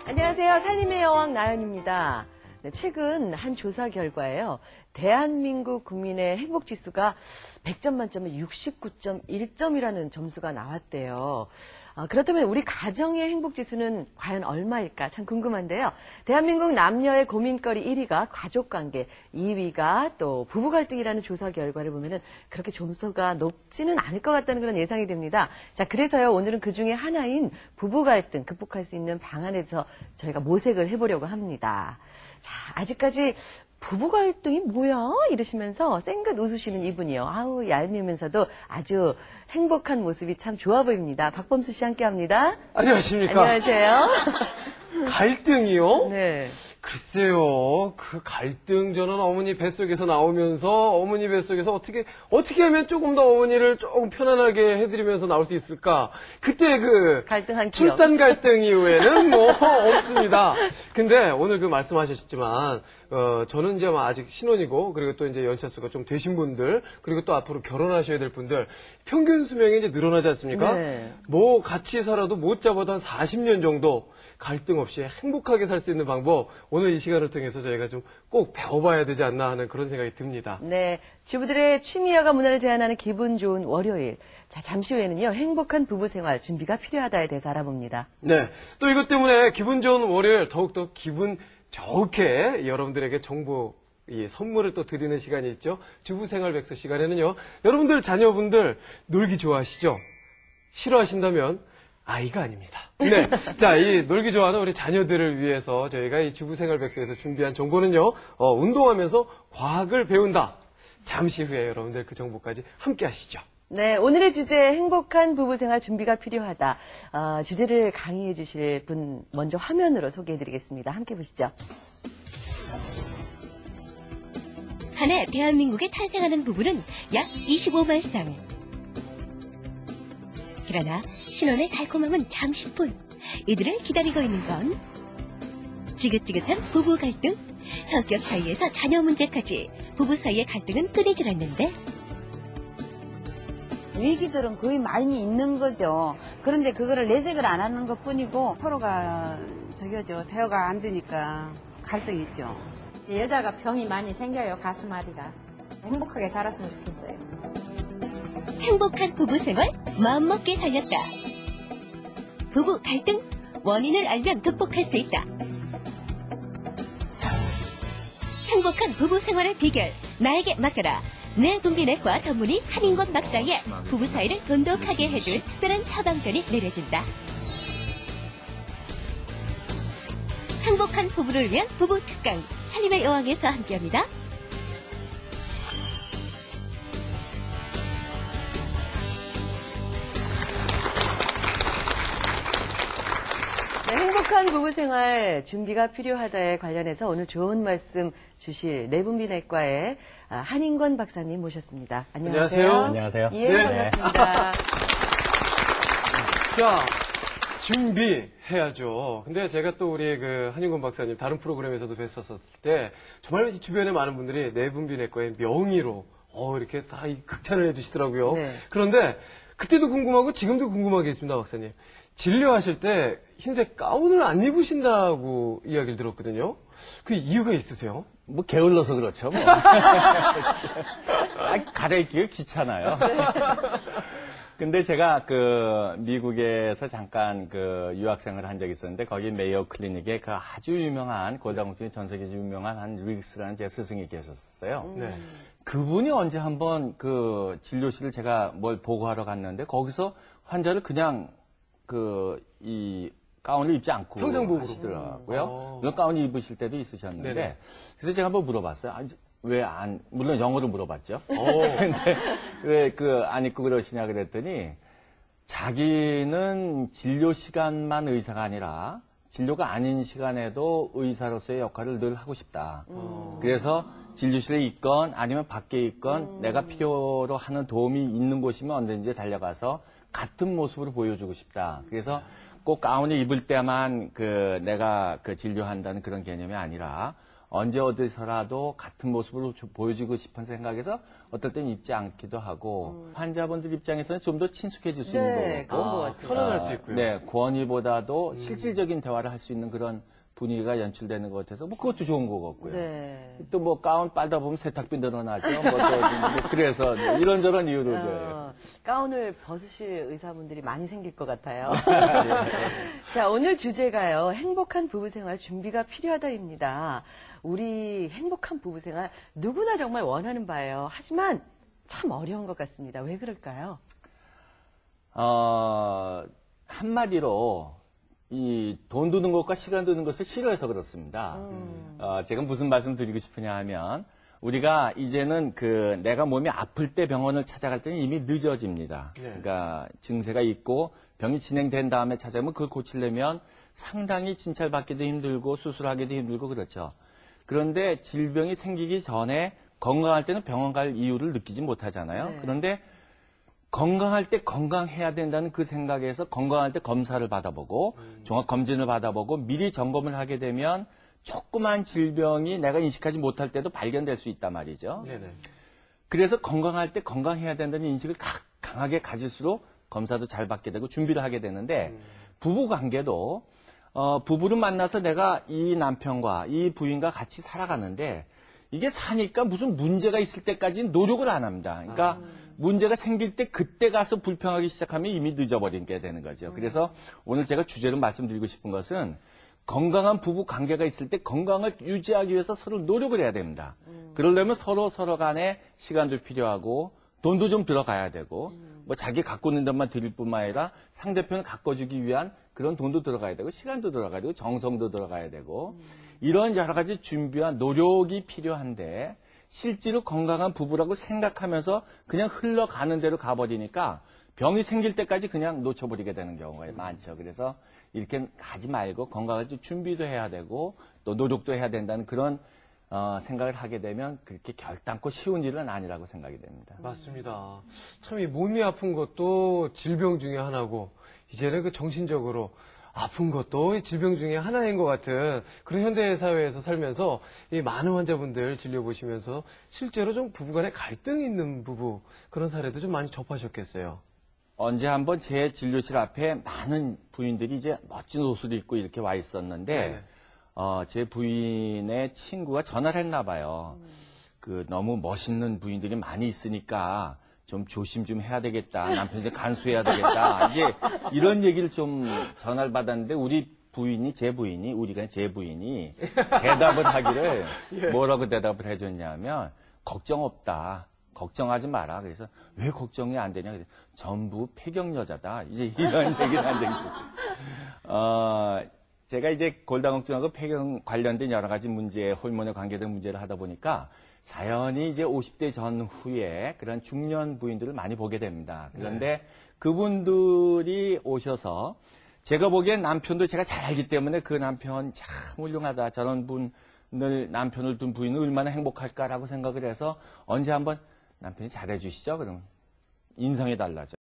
안녕하세요. 살림의 여왕 나연입니다. 네, 최근 한 조사 결과에요. 대한민국 국민의 행복지수가 100점 만점에 69.1점이라는 점수가 나왔대요. 그렇다면 우리 가정의 행복지수는 과연 얼마일까 참 궁금한데요. 대한민국 남녀의 고민거리 1위가 가족관계, 2위가 또 부부갈등이라는 조사 결과를 보면은 그렇게 점수가 높지는 않을 것 같다는 그런 예상이 됩니다. 자, 그래서요 오늘은 그 중에 하나인 부부갈등 극복할 수 있는 방안에 대해서 저희가 모색을 해보려고 합니다. 자, 아직까지 부부 갈등이 뭐야? 이러시면서 쌩긋 웃으시는 이분이요. 아우, 얄미우면서도 아주 행복한 모습이 참 좋아 보입니다. 박범수 씨 함께 합니다. 안녕하십니까. 안녕하세요. 갈등이요? 네. 글쎄요, 그 갈등 저는 어머니 뱃속에서 나오면서 어머니 뱃속에서 어떻게 하면 조금 더 어머니를 조금 편안하게 해드리면서 나올 수 있을까? 그때 그 갈등한 기억. 출산 갈등 이후에는 뭐 없습니다. 근데 오늘 그 말씀하셨지만 저는 이제 아직 신혼이고 그리고 또 이제 연차수가 좀 되신 분들 그리고 또 앞으로 결혼하셔야 될 분들 평균 수명이 이제 늘어나지 않습니까? 네. 뭐 같이 살아도 못 잡아도 한 40년 정도 갈등 없이 행복하게 살 수 있는 방법 오늘 이 시간을 통해서 저희가 좀 꼭 배워봐야 되지 않나 하는 그런 생각이 듭니다. 네. 주부들의 취미여가 문화를 제안하는 기분 좋은 월요일. 자, 잠시 후에는요, 행복한 부부 생활 준비가 필요하다에 대해서 알아봅니다. 네. 또 이것 때문에 기분 좋은 월요일 더욱더 기분 좋게 여러분들에게 정보 선물을 또 드리는 시간이 있죠. 주부생활백서 시간에는요. 여러분들 자녀분들 놀기 좋아하시죠? 싫어하신다면 아이가 아닙니다. 네. 자, 이 놀기 좋아하는 우리 자녀들을 위해서 저희가 이 주부생활백서에서 준비한 정보는요. 운동하면서 과학을 배운다. 잠시 후에 여러분들 그 정보까지 함께 하시죠. 네, 오늘의 주제 행복한 부부생활 준비가 필요하다. 주제를 강의해 주실 분 먼저 화면으로 소개해 드리겠습니다. 함께 보시죠. 한 해 대한민국에 탄생하는 부부는 약 25만 쌍. 그러나 신혼의 달콤함은 잠시뿐. 이들을 기다리고 있는 건 지긋지긋한 부부 갈등, 성격 차이에서 자녀 문제까지 부부 사이의 갈등은 끊이질 않는데 위기들은 거의 많이 있는 거죠. 그런데 그거를 내색을 안 하는 것 뿐이고 서로가 대화가 안 되니까 갈등이 있죠. 여자가 병이 많이 생겨요, 가슴앓이가. 행복하게 살았으면 좋겠어요. 행복한 부부 생활 마음먹게 달렸다. 부부 갈등 원인을 알면 극복할 수 있다. 행복한 부부 생활의 비결 나에게 맡겨라. 뇌분비내과 전문의 한인권 박사의 부부 사이를 돈독하게 해줄 특별한 처방전이 내려진다. 행복한 부부를 위한 부부 특강 살림의 여왕에서 함께합니다. 네, 행복한 부부생활 준비가 필요하다에 관련해서 오늘 좋은 말씀 주실 내분비내과의 한인권 박사님 모셨습니다. 안녕하세요. 안녕하세요. 예, 네. 반갑습니다. 자, 준비해야죠. 근데 제가 또 우리 그 한인권 박사님 다른 프로그램에서도 뵀었을 때 정말 주변에 많은 분들이 내분비내과의 명의로 이렇게 다 극찬을 해주시더라고요. 네. 그런데 그때도 궁금하고 지금도 궁금한 게 있습니다, 박사님. 진료하실 때 흰색 가운을 안 입으신다고 이야기를 들었거든요. 그 이유가 있으세요? 뭐 게을러서 그렇죠. 뭐. 갈아입기가 귀찮아요. 근데 제가 그 미국에서 잠깐 그 유학생을 한 적이 있었는데 거기 메이어 클리닉에 그 아주 유명한 골다공증이 전 세계적으로 유명한 한 리익스라는 제 스승이 계셨어요. 네. 그분이 언제 한번 그 진료실을 제가 뭘 보고하러 갔는데 거기서 환자를 그냥 이 가운을 입지 않고 평상복으로 하시더라고요. 물론 가운을 입으실 때도 있으셨는데 네네. 그래서 제가 한번 물어봤어요. 물론 영어로 물어봤죠. 근데 왜 안 입고 그러시냐 그랬더니 자기는 진료 시간만 의사가 아니라 진료가 아닌 시간에도 의사로서의 역할을 늘 하고 싶다. 그래서 진료실에 있건 아니면 밖에 있건 내가 필요로 하는 도움이 있는 곳이면 언제든지 달려가서 같은 모습으로 보여주고 싶다. 그래서 꼭 가운을 입을 때만 내가 진료한다는 그런 개념이 아니라 언제 어디서라도 같은 모습을 보여주고 싶은 생각에서 어떨 땐 입지 않기도 하고 환자분들 입장에서는 좀 더 친숙해질 수 있는 네, 거고 그런 것 같아요. 편안할 수 있고요. 네, 권위보다도 실질적인 대화를 할 수 있는 그런 분위기가 연출되는 것 같아서 뭐 그것도 좋은 것 같고요. 네. 또 뭐 가운 빨다 보면 세탁비 늘어나죠. 그래서 이런저런 이유로 저예요. 가운을 벗으실 의사분들이 많이 생길 것 같아요. 자, 오늘 주제가요. 행복한 부부생활 준비가 필요하다입니다. 우리 행복한 부부생활 누구나 정말 원하는 바예요. 하지만 참 어려운 것 같습니다. 왜 그럴까요? 한마디로 이 돈 드는 것과 시간 드는 것을 싫어해서 그렇습니다. 제가 무슨 말씀 드리고 싶으냐 하면 우리가 이제는 내가 몸이 아플 때 병원을 찾아갈 때는 이미 늦어집니다. 네. 그러니까 증세가 있고 병이 진행된 다음에 찾아가면 그걸 고치려면 상당히 진찰받기도 힘들고 수술하기도 힘들고 그렇죠. 그런데 질병이 생기기 전에 건강할 때는 병원 갈 이유를 느끼지 못하잖아요. 네. 그런데 건강할 때 건강해야 된다는 그 생각에서 건강할 때 검사를 받아보고 종합검진을 받아보고 미리 점검을 하게 되면 조그만 질병이 내가 인식하지 못할 때도 발견될 수 있단 말이죠. 네네. 그래서 건강할 때 건강해야 된다는 인식을 강하게 가질수록 검사도 잘 받게 되고 준비를 하게 되는데 부부 관계도 부부를 만나서 내가 이 남편과 이 부인과 같이 살아가는데 이게 사니까 무슨 문제가 있을 때까지는 노력을 안 합니다. 그러니까 문제가 생길 때 그때 가서 불평하기 시작하면 이미 늦어버리게 되는 거죠. 그래서 오늘 제가 주제로 말씀드리고 싶은 것은 건강한 부부 관계가 있을 때 건강을 유지하기 위해서 서로 노력을 해야 됩니다. 그러려면 서로 간에 시간도 필요하고 돈도 좀 들어가야 되고 뭐 자기 갖고 있는 것만 드릴 뿐만 아니라 상대편을 가꿔주기 위한 그런 돈도 들어가야 되고 시간도 들어가야 되고 정성도 들어가야 되고 이런 여러 가지 준비와 노력이 필요한데 실제로 건강한 부부라고 생각하면서 그냥 흘러가는 대로 가버리니까 병이 생길 때까지 그냥 놓쳐버리게 되는 경우가 많죠. 그래서 이렇게 하지 말고 건강할 때 준비도 해야 되고 또 노력도 해야 된다는 그런 생각을 하게 되면 그렇게 결단코 쉬운 일은 아니라고 생각이 됩니다. 맞습니다. 참 이 몸이 아픈 것도 질병 중에 하나고 이제는 그 정신적으로 아픈 것도 질병 중에 하나인 것 같은 그런 현대 사회에서 살면서 이 많은 환자분들 진료보시면서 실제로 좀 부부간에 갈등이 있는 부부 그런 사례도 좀 많이 접하셨겠어요. 언제 한번 제 진료실 앞에 많은 부인들이 이제 멋진 옷을 입고 이렇게 와 있었는데 네. 제 부인의 친구가 전화를 했나 봐요. 너무 멋있는 부인들이 많이 있으니까 좀 조심 좀 해야 되겠다. 남편 이제 간수해야 되겠다. 이제 이런 얘기를 좀 전화를 받았는데 제 부인이 대답을 하기를 뭐라고 대답을 해줬냐면 걱정 없다. 걱정하지 마라. 그래서 왜 걱정이 안 되냐. 그래서 전부 폐경 여자다. 이제 이런 얘기를 한 적이 있었어요. 제가 이제 골다공증하고 폐경 관련된 여러 가지 문제, 호르몬에 관계된 문제를 하다 보니까 자연히 이제 50대 전후에 그런 중년 부인들을 많이 보게 됩니다. 그런데 그분들이 오셔서 제가 보기엔 남편도 제가 잘 알기 때문에 그 남편 참 훌륭하다. 저런 남편을 둔 부인은 얼마나 행복할까라고 생각을 해서 언제 한번 남편이 잘해주시죠? 그러면 인상이 달라져.